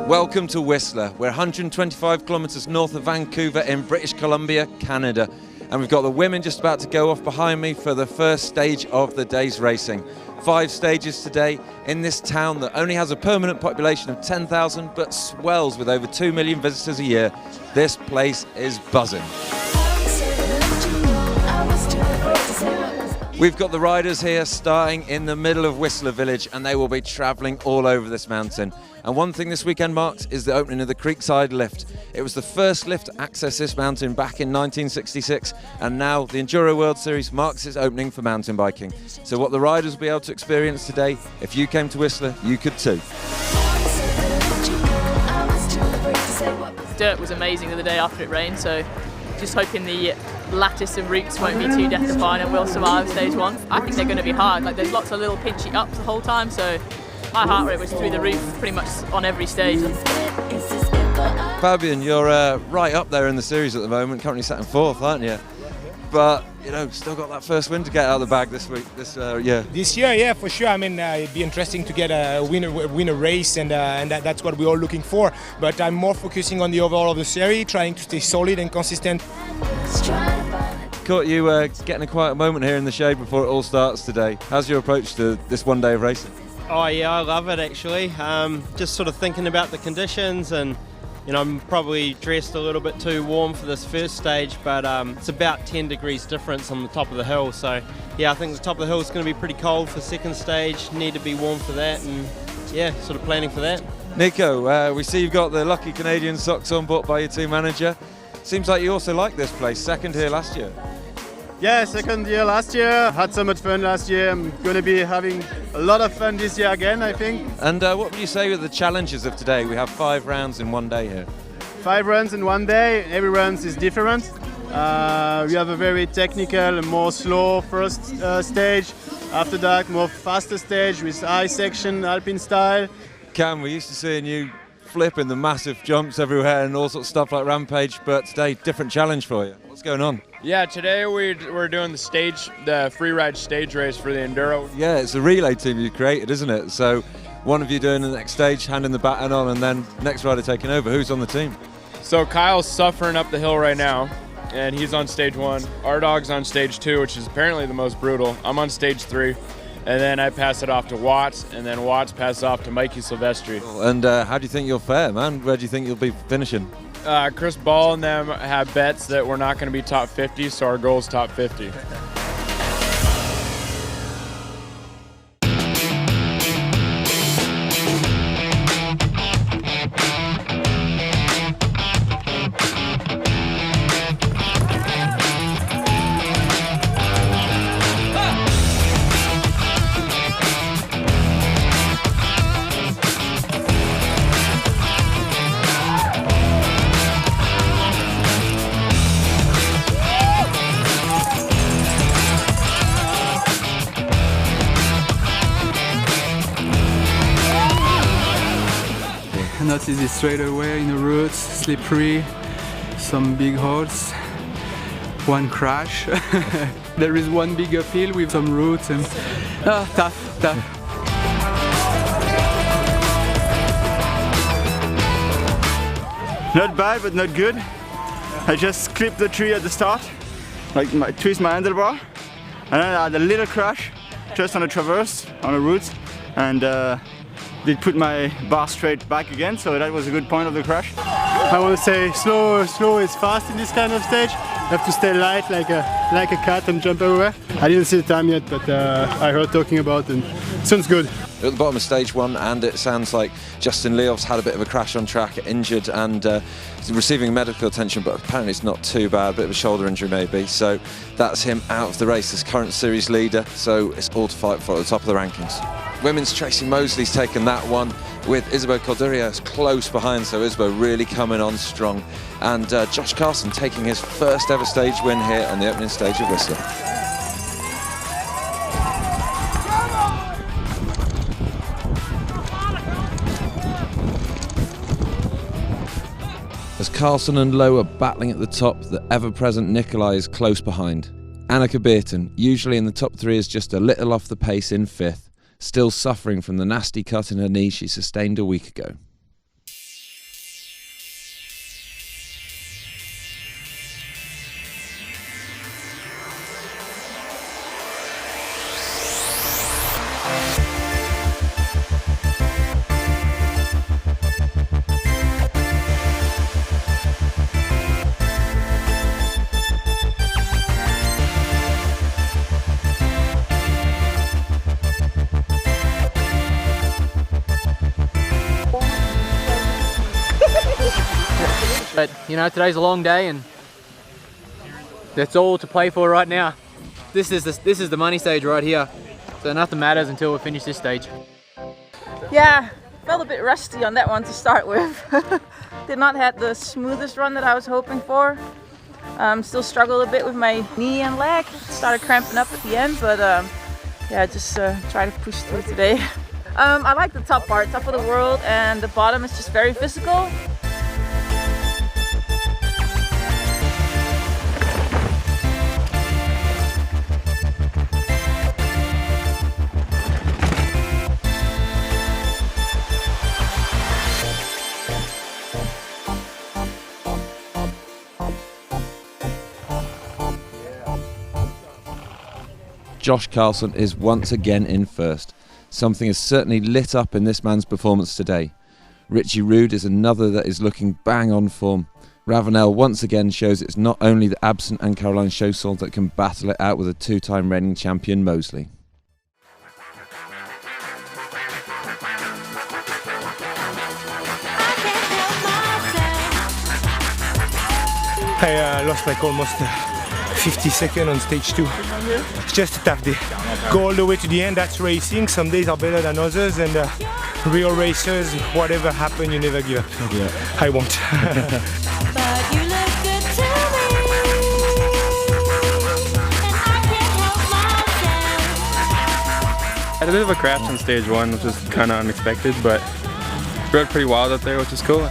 Welcome to Whistler. We're 125 kilometres north of Vancouver in British Columbia, Canada. And we've got the women just about to go off behind me for the first stage of the day's racing. 5 stages today in this town that only has a permanent population of 10,000 but swells with over 2 million visitors a year. This place is buzzing. We've got the riders here starting in the middle of Whistler Village, and they will be travelling all over this mountain. And one thing this weekend marks is the opening of the Creekside lift. It was the first lift to access this mountain back in 1966, and now the Enduro World Series marks its opening for mountain biking. So what the riders will be able to experience today, if you came to Whistler, you could too. Dirt was amazing the day after it rained, so just hoping the lattice of roots won't be too death-defying and we'll survive stage 1. I think they're going to be hard. Like, there's lots of little pinchy ups the whole time, so my heart rate was through the roof pretty much on every stage. Fabian, you're right up there in the series at the moment, currently sat in 4th, aren't you? But, you know, still got that first win to get out of the bag this week, this year. This year, yeah, for sure. I mean, it'd be interesting to get win a race, and that's what we're all looking for. But I'm more focusing on the overall of the series, trying to stay solid and consistent. Caught you getting a quiet moment here in the shade before it all starts today. How's your approach to this one day of racing? Oh yeah, I love it actually. Just sort of thinking about the conditions, and you know, I'm probably dressed a little bit too warm for this first stage, but it's about 10 degrees difference on the top of the hill. So yeah, I think the top of the hill is going to be pretty cold for second stage. Need to be warm for that, and yeah, sort of planning for that. Nico, we see you've got the lucky Canadian socks on, bought by your team manager. Seems like you also like this place. Second here last year. Yeah, second year last year. Had so much fun last year. I'm going to be having a lot of fun this year again, I think. And what would you say with the challenges of today? We have 5 rounds in one day here. 5 runs in one day. Every round is different. We have a very technical and more slow first stage. After that, more faster stage with high section, alpine style. Cam, we're used to seeing you flipping the massive jumps everywhere and all sorts of stuff like Rampage, but today, different challenge for you. What's going on? Yeah, today we're doing the free ride stage race for the Enduro. Yeah, it's a relay team you created, isn't it? So one of you doing the next stage, handing the baton on, and then next rider taking over. Who's on the team? So Kyle's suffering up the hill right now, and he's on stage 1. Our dog's on stage 2, which is apparently the most brutal. I'm on stage 3. And then I pass it off to Watts, and then Watts passes off to Mikey Silvestri. And how do you think you'll fare, man? Where do you think you'll be finishing? Chris Ball and them have bets that we're not going to be top 50, so our goal is top 50. Not easy straight away in the roots, slippery, some big holes, one crash. There is one big uphill with some roots and tough. Not bad, but not good. I just clipped the tree at the start, like twist my handlebar, and then I had a little crash just on a traverse, on a route, and did put my bar straight back again, so that was a good point of the crash. I want to say slow is fast in this kind of stage. You have to stay light like a cat and jump everywhere. I didn't see the time yet, but I heard talking about it, and sounds good. We're at the bottom of stage 1, and it sounds like Justin Leof's had a bit of a crash on track, injured and receiving medical attention, but apparently it's not too bad, a bit of a shoulder injury maybe. So that's him out of the race, this current series leader, so it's all to fight for at the top of the rankings. Women's Tracy Mosley's taken that one with Isabeau Calderias close behind, so Isabeau really coming on strong. And Josh Carson taking his first ever stage win here on the opening stage of Whistler. As Carson and Lowe are battling at the top, the ever-present Nikolai is close behind. Annika Beerton, usually in the top 3, is just a little off the pace in 5th, still suffering from the nasty cut in her knee she sustained a week ago. But you know, today's a long day and that's all to play for right now. This is the money stage right here. So nothing matters until we finish this stage. Yeah, felt a bit rusty on that one to start with. Did not have the smoothest run that I was hoping for. Still struggled a bit with my knee and leg. Started cramping up at the end, but yeah, just try to push through today. I like the top part, top of the world, and the bottom is just very physical. Josh Carlson is once again in first. Something is certainly lit up in this man's performance today. Richie Rude is another that is looking bang on form. Ravenel once again shows it's not only the absent and Caroline Chaussol that can battle it out with a two-time reigning champion Mosley. I lost like almost 50 seconds on stage 2. It's just a tough day. Go all the way to the end, that's racing. Some days are better than others, and real racers, whatever happens, you never give up. So yeah. I won't. But you look good to me, and I can't help myself. I had a bit of a crash on stage 1, which was kind of unexpected, but rode pretty wild up there, which is cool.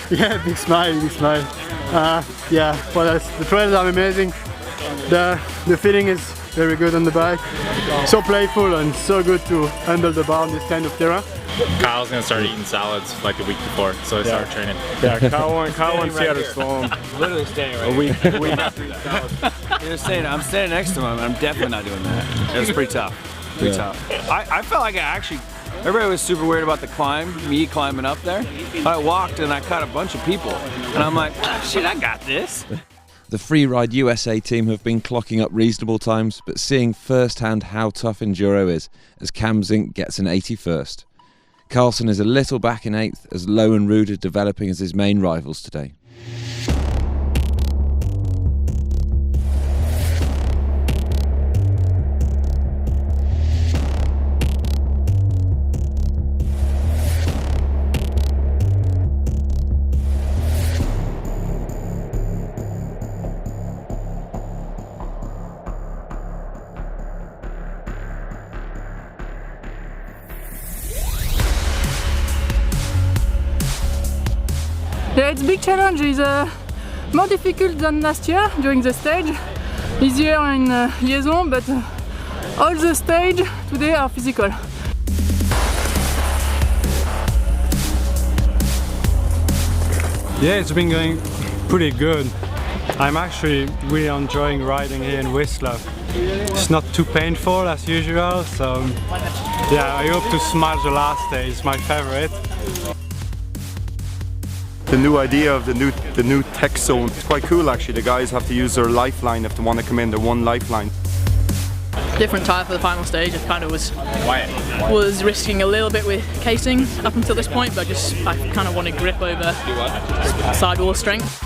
Yeah, big smile, big smile. Yeah, what else? The trails are amazing. The feeling is very good on the bike. So playful and so good to handle the bar on this kind of terrain. Kyle's gonna start eating salads like the week before, so he started training. Yeah, Kyle wants to see how to slow him. Literally standing right a week after the salad. I'm standing next to him, and I'm definitely not doing that. It was pretty tough. Pretty tough. I felt like everybody was super weird about the climb, me climbing up there. I walked and I caught a bunch of people, and I'm like, shit, I got this. The Freeride USA team have been clocking up reasonable times, but seeing firsthand how tough enduro is as Cam Zink gets an 81st. Carlson is a little back in 8th as Lowe and Rude are developing as his main rivals today. Yeah, it's a big challenge. It's more difficult than last year during the stage. Easier in liaison, but all the stage today are physical. Yeah, it's been going pretty good. I'm actually really enjoying riding here in Whistler. It's not too painful as usual, so yeah, I hope to smash the last day. It's my favorite. The new idea of the new tech zone, it's quite cool actually. The guys have to use their lifeline if they want to come in, their one lifeline. Different tyre for the final stage. I kind of was risking a little bit with casing up until this point, but I kind of wanted grip over sidewall strength.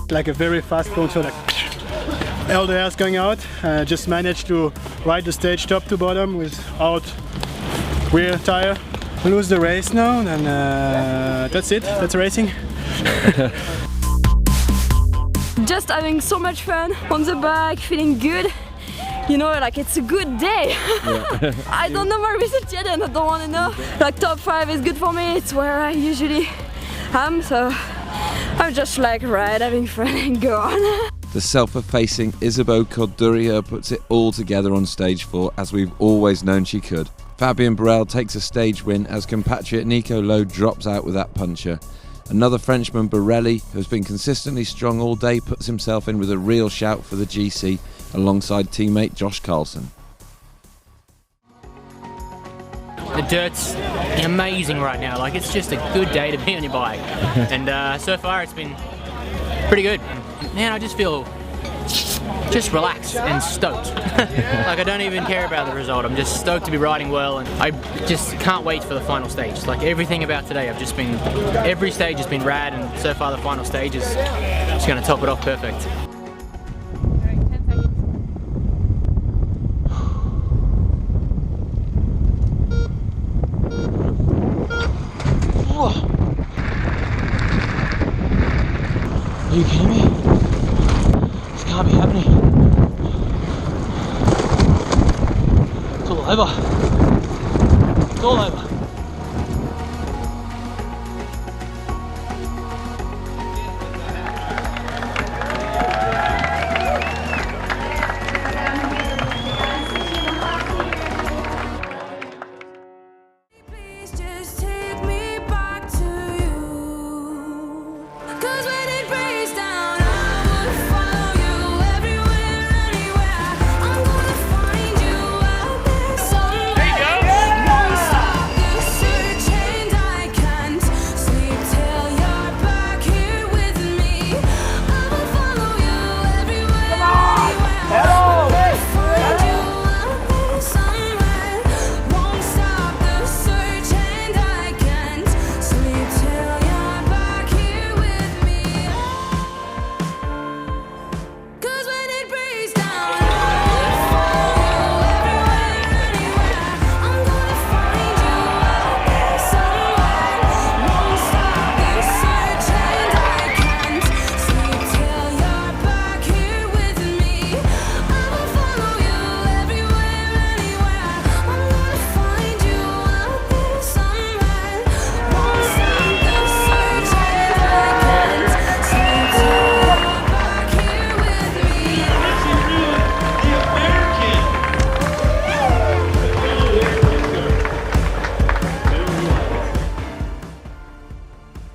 Like a very fast control, like all the air's going out. Just managed to ride the stage top to bottom without rear tire. Lose the race now, and that's it. That's racing. Just having so much fun on the bike, feeling good. You know, like it's a good day. Yeah. I don't know my result yet and I don't want to know. Like top 5 is good for me, it's where I usually am, so I'm just like ride, having fun and go on. The self-effacing Isabeau Corduria puts it all together on stage 4 as we've always known she could. Fabian Burrell takes a stage win as compatriot Nico Lowe drops out with that puncher. Another Frenchman, Borelli, who has been consistently strong all day, puts himself in with a real shout for the GC alongside teammate Josh Carlson. The dirt's amazing right now. Like, it's just a good day to be on your bike. And so far it's been pretty good. Man, I just feel just relaxed and stoked. Like, I don't even care about the result. I'm just stoked to be riding well, and I just can't wait for the final stage. Like, everything about today, every stage has been rad, and so far the final stage is just going to top it off perfect. Are you kidding me? This can't be happening. It's all over. It's all over.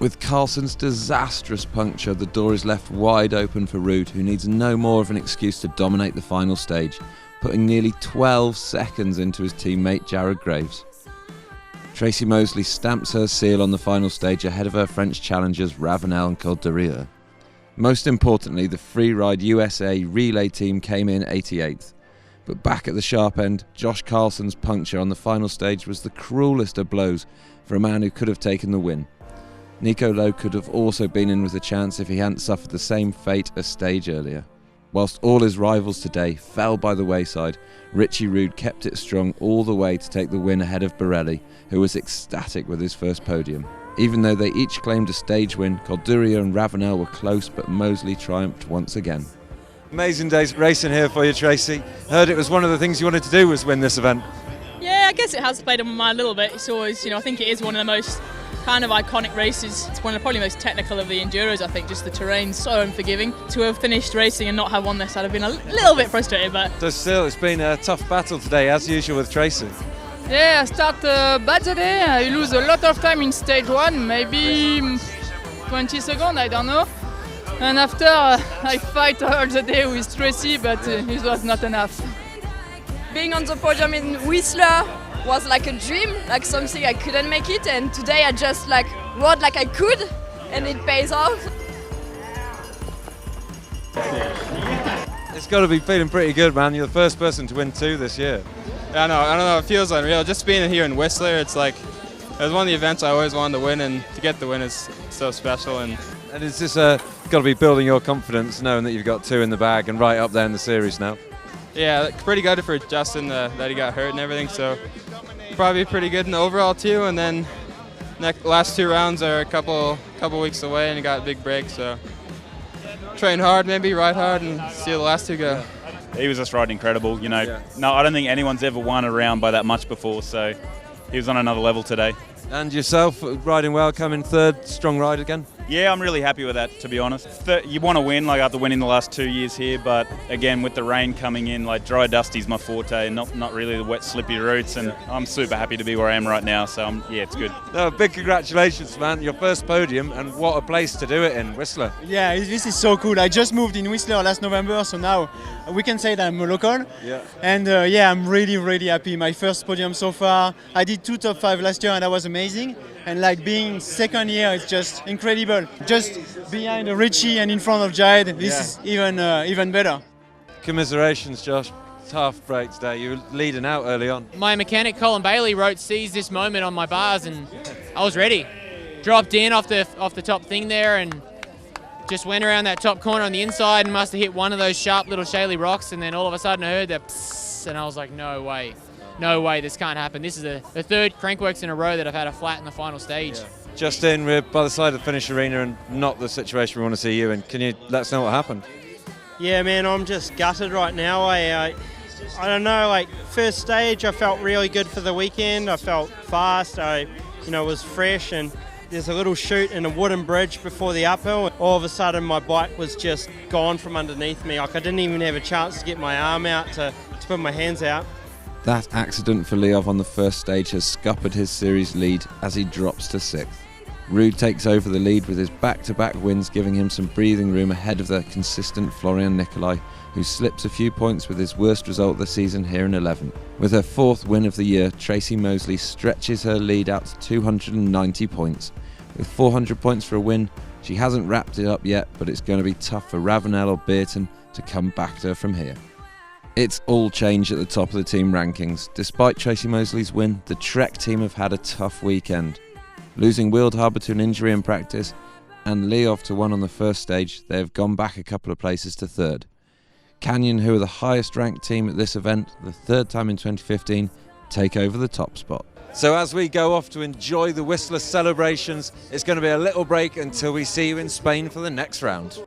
With Carlson's disastrous puncture, the door is left wide open for Ruud, who needs no more of an excuse to dominate the final stage, putting nearly 12 seconds into his teammate Jared Graves. Tracy Moseley stamps her seal on the final stage ahead of her French challengers Ravenel and Calderier. Most importantly, the Freeride USA relay team came in 88th. But back at the sharp end, Josh Carlson's puncture on the final stage was the cruelest of blows for a man who could have taken the win. Nico Lowe could have also been in with a chance if he hadn't suffered the same fate a stage earlier. Whilst all his rivals today fell by the wayside, Richie Ruud kept it strong all the way to take the win ahead of Borelli, who was ecstatic with his first podium. Even though they each claimed a stage win, Calderier and Ravenel were close, but Moseley triumphed once again. Amazing days racing here for you, Tracy. Heard it was one of the things you wanted to do was win this event. Yeah, I guess it has played on my mind a little bit. It's always, I think it is one of the most kind of iconic races. It's one of the probably most technical of the enduros, I think. Just the terrain's so unforgiving. To have finished racing and not have won this, I'd have been a little bit frustrated, but... So still, it's been a tough battle today, as usual with Tracy. Yeah, I start bad today. I lose a lot of time in stage 1, maybe 20 seconds, I don't know. And after, I fight all the day with Tracy, but it was not enough. Being on the podium in Whistler was like a dream, like something I couldn't make it, and today I just rode like I could, and it pays off. It's got to be feeling pretty good, man. You're the first person to win 2 this year. Yeah, I don't know, it feels unreal. Just being here in Whistler, it's like, it was one of the events I always wanted to win, and to get the win is so special. And it's just got to be building your confidence, knowing that you've got 2 in the bag and right up there in the series now. Yeah, pretty good for Justin that he got hurt and everything, so probably pretty good in the overall too. And then last 2 rounds are a couple weeks away, and he got a big break, so train hard, maybe ride hard, and see the last 2 go. He was just riding incredible, No, I don't think anyone's ever won a round by that much before, so he was on another level today. And yourself, riding well, coming 3rd, strong ride again? Yeah, I'm really happy with that, to be honest. You want to win, like after winning the last 2 years here, but again, with the rain coming in, like dry dusty's my forte, not really the wet, slippy routes, and I'm super happy to be where I am right now, so yeah, it's good. No, big congratulations, man. Your first podium, and what a place to do it in, Whistler. Yeah, this is so cool. I just moved in Whistler last November, so now we can say that I'm a local. Yeah. And yeah, I'm really happy. My first podium so far. I did 2 top 5 last year, and that was amazing. And like being second here is just incredible. Just behind Richie and in front of Jared, this is even better. Commiserations, Josh. Tough break today. You were leading out early on. My mechanic Colin Bailey wrote "seize this moment" on my bars, and I was ready. Dropped in off the top thing there, and just went around that top corner on the inside, and must have hit one of those sharp little shaly rocks, and then all of a sudden I heard that psss, and I was like, no way. No way, this can't happen. This is the third crankworks in a row that I've had a flat in the final stage. Yeah. Justin, we're by the side of the finish arena and not the situation we want to see you in. Can you let us know what happened? Yeah, man, I'm just gutted right now. I don't know, like first stage I felt really good for the weekend. I felt fast, I was fresh, and there's a little chute and a wooden bridge before the uphill. All of a sudden my bike was just gone from underneath me. Like I didn't even have a chance to get my arm out to put my hands out. That accident for Leov on the first stage has scuppered his series lead as he drops to 6th. Ruud takes over the lead with his back-to-back wins, giving him some breathing room ahead of the consistent Florian Nicolai, who slips a few points with his worst result this season here in 11th. With her 4th win of the year, Tracy Mosley stretches her lead out to 290 points. With 400 points for a win, she hasn't wrapped it up yet, but it's going to be tough for Ravenel or Beerton to come back to her from here. It's all change at the top of the team rankings. Despite Tracy Mosley's win, the Trek team have had a tough weekend. Losing Wildhaber to an injury in practice and Leov to 1 on the first stage, they have gone back a couple of places to 3rd. Canyon, who are the highest ranked team at this event, the 3rd time in 2015, take over the top spot. So as we go off to enjoy the Whistler celebrations, it's going to be a little break until we see you in Spain for the next round.